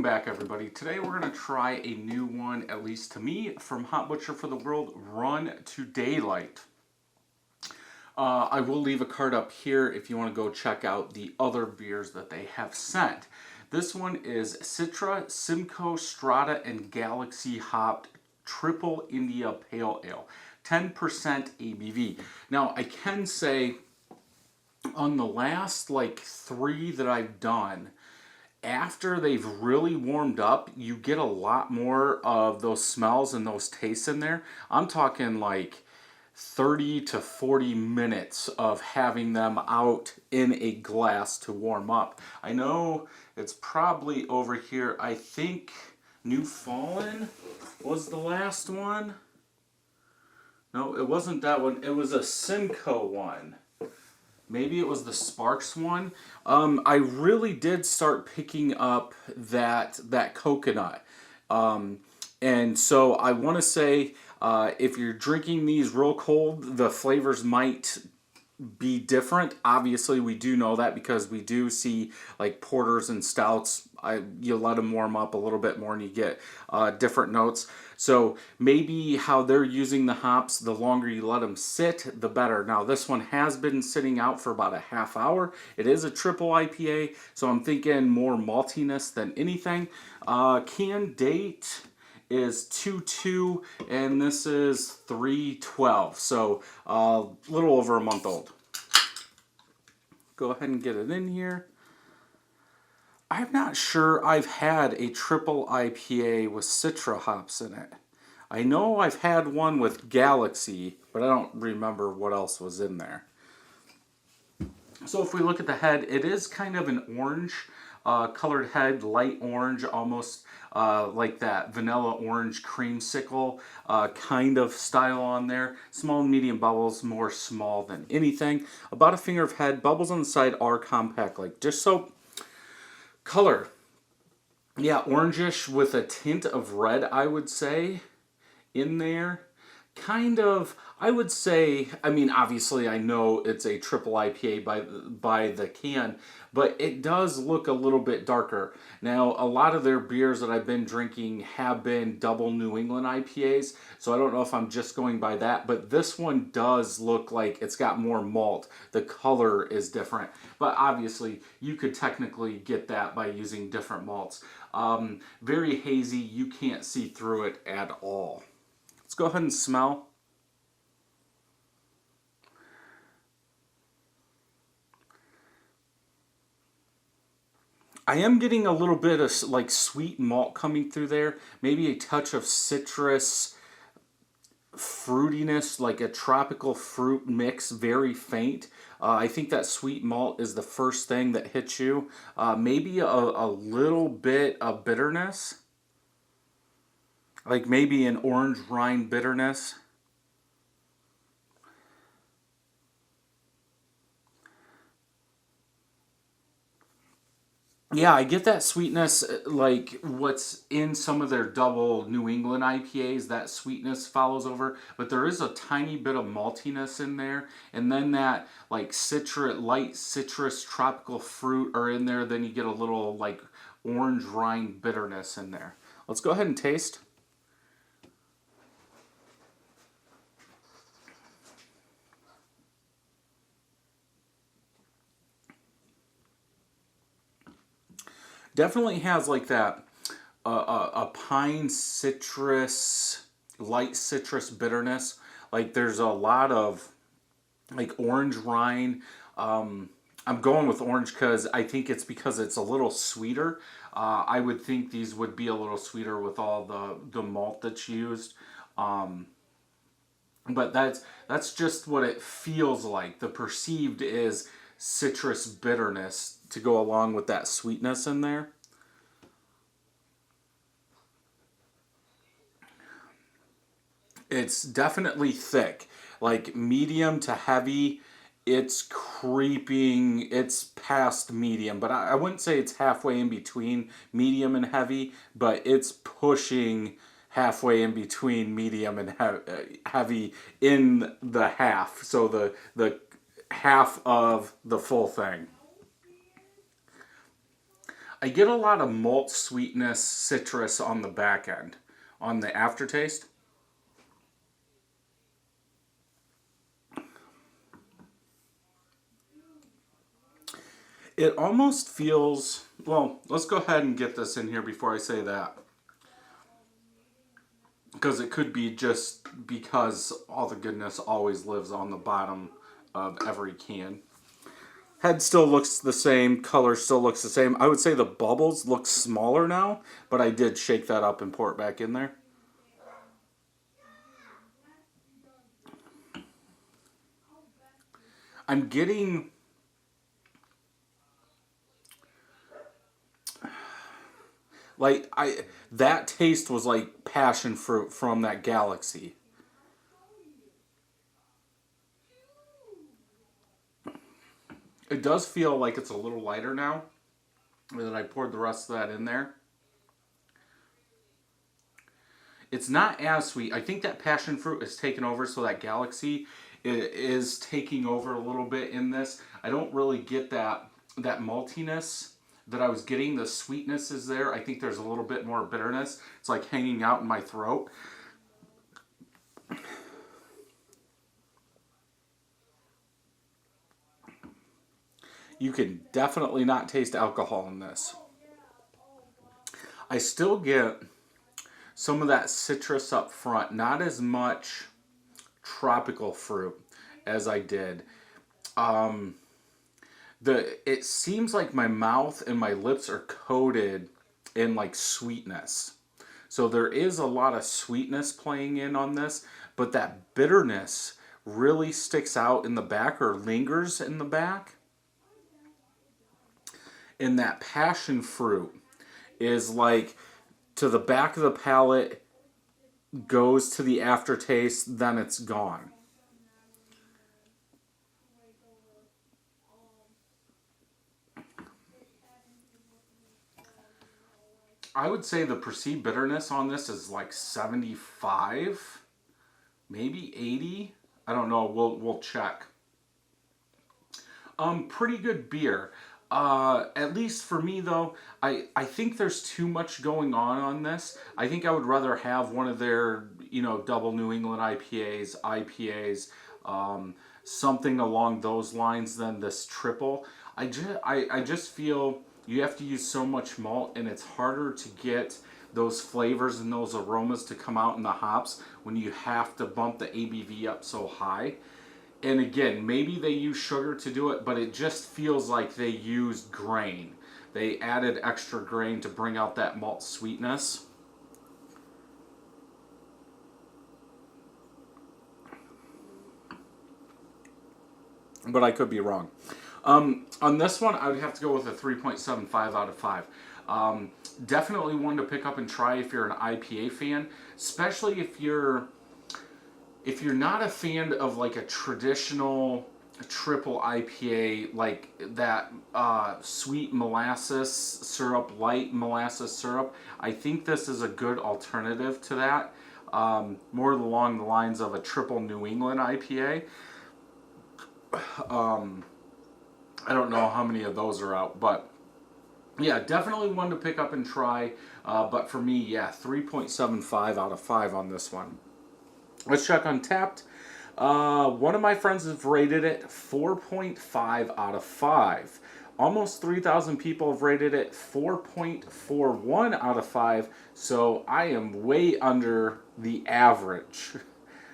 Welcome back, everybody. Today we're going to try a new one, at least to me, from Hot Butcher for the World, Run to Daylight. I will leave a card up here if you want to go check out the other beers that they have sent. This one is Citra, Simcoe, Strata, and Galaxy hopped Triple India Pale Ale. 10% ABV. Now, I can say on the last three that I've done, after they've really warmed up, you get a lot more of those smells and those tastes in there. I'm talking like 30 to 40 minutes of having them out in a glass to warm up. I know it's probably over here. I think New Fallen was the last one. No, it wasn't that one. It was a Simcoe one. Maybe it was the Sparks one. I really did start picking up that coconut. And so I want to say if you're drinking these real cold, the flavors might be different. Obviously, we do know that because we do see like porters and stouts. You let them warm up a little bit more and you get different notes. So maybe how they're using the hops, the longer you let them sit, the better. Now this one has been sitting out for about a half hour. It is a triple IPA, so I'm thinking more maltiness than anything. Can date is 2/2 and this is 3/12, so a little over a month old. Go ahead and get it in here. I'm not sure I've had a triple IPA with Citra hops in it. I know I've had one with Galaxy, but I don't remember what else was in there. So if we look at the head, it is kind of an orange colored head, light orange, almost like that vanilla orange creamsicle kind of style on there. Small and medium bubbles, more small than anything. About a finger of head. Bubbles on the side are compact like dish soap. Color, yeah, orangish with a tint of red, I would say, in there. Kind of, I would say, I mean, obviously I know it's a triple IPA by the can, but it does look a little bit darker. Now, a lot of their beers that I've been drinking have been double New England IPAs, so I don't know if I'm just going by that, but this one does look like it's got more malt. The color is different, but obviously you could technically get that by using different malts. Very hazy, you can't see through it at all. Let's go ahead and smell. I am getting a little bit of like sweet malt coming through there. Maybe a touch of citrus fruitiness, like a tropical fruit mix, very faint. I think that sweet malt is the first thing that hits you. Maybe a little bit of bitterness. Like maybe an orange rind bitterness. Yeah, I get that sweetness, like what's in some of their double New England IPAs, that sweetness follows over, but there is a tiny bit of maltiness in there, and then that like light citrus tropical fruit are in there, then you get a little like orange rind bitterness in there. Let's go ahead and taste. Definitely has like that a pine citrus, light citrus bitterness. Like there's a lot of like orange rind. I'm going with orange because I think it's because it's a little sweeter. I would think these would be a little sweeter with all the malt that's used. But that's just what it feels like. The perceived is citrus bitterness to go along with that sweetness in there. It's definitely thick, like medium to heavy. It's creeping, it's past medium, but I wouldn't say it's halfway in between medium and heavy, but it's pushing halfway in between medium and heavy in the half. So the half of the full thing. I get a lot of malt sweetness, citrus on the back end, on the aftertaste. It almost feels, well, let's go ahead and get this in here before I say that. Because it could be just because all the goodness always lives on the bottom of every can. Head still looks the same, color still looks the same. I would say the bubbles look smaller now, but I did shake that up and pour it back in there. I'm getting... like, that taste was like passion fruit from that galaxy. It does feel like it's a little lighter now that I poured the rest of that in there. It's not as sweet. I think that passion fruit is taken over, so that galaxy is taking over a little bit in this. I don't really get that maltiness that I was getting. The sweetness is there. I think there's a little bit more bitterness. It's like hanging out in my throat. You can definitely not taste alcohol in this. I still get some of that citrus up front, not as much tropical fruit as I did. It seems like my mouth and my lips are coated in like sweetness. So there is a lot of sweetness playing in on this, but that bitterness really sticks out in the back or lingers in the back. And that passion fruit is like to the back of the palate, goes to the aftertaste, then it's gone. I would say the perceived bitterness on this is like 75, maybe 80. I don't know. We'll check. Pretty good beer. At least for me though, I think there's too much going on this. I think I would rather have one of their, double New England IPAs, something along those lines than this triple. I just feel you have to use so much malt, and it's harder to get those flavors and those aromas to come out in the hops when you have to bump the ABV up so high. And again, maybe they use sugar to do it, but it just feels like they used grain. They added extra grain to bring out that malt sweetness. But I could be wrong. On this one, I would have to go with a 3.75 out of 5. Definitely one to pick up and try if you're an IPA fan, especially if you're not a fan of like a traditional triple IPA, like that sweet molasses syrup, light molasses syrup. I think this is a good alternative to that, more along the lines of a triple New England IPA. I don't know how many of those are out, but yeah, definitely one to pick up and try. But for me, yeah, 3.75 out of 5 on this one. Let's check Untapped. One of my friends has rated it 4.5 out of 5. Almost 3,000 people have rated it 4.41 out of 5. So I am way under the average.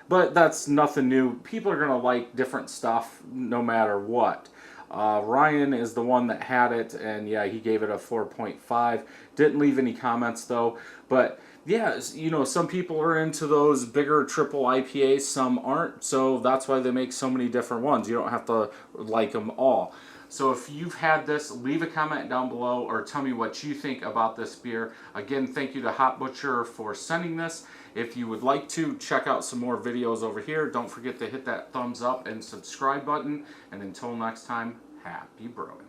But that's nothing new. People are going to like different stuff no matter what. Ryan is the one that had it, and yeah, he gave it a 4.5. Didn't leave any comments though. But yeah, some people are into those bigger triple IPAs, some aren't. So that's why they make so many different ones. You don't have to like them all. So if you've had this, leave a comment down below or tell me what you think about this beer. Again, thank you to Hot Butcher for sending this. If you would like to, check out some more videos over here. Don't forget to hit that thumbs up and subscribe button. And until next time, happy brewing.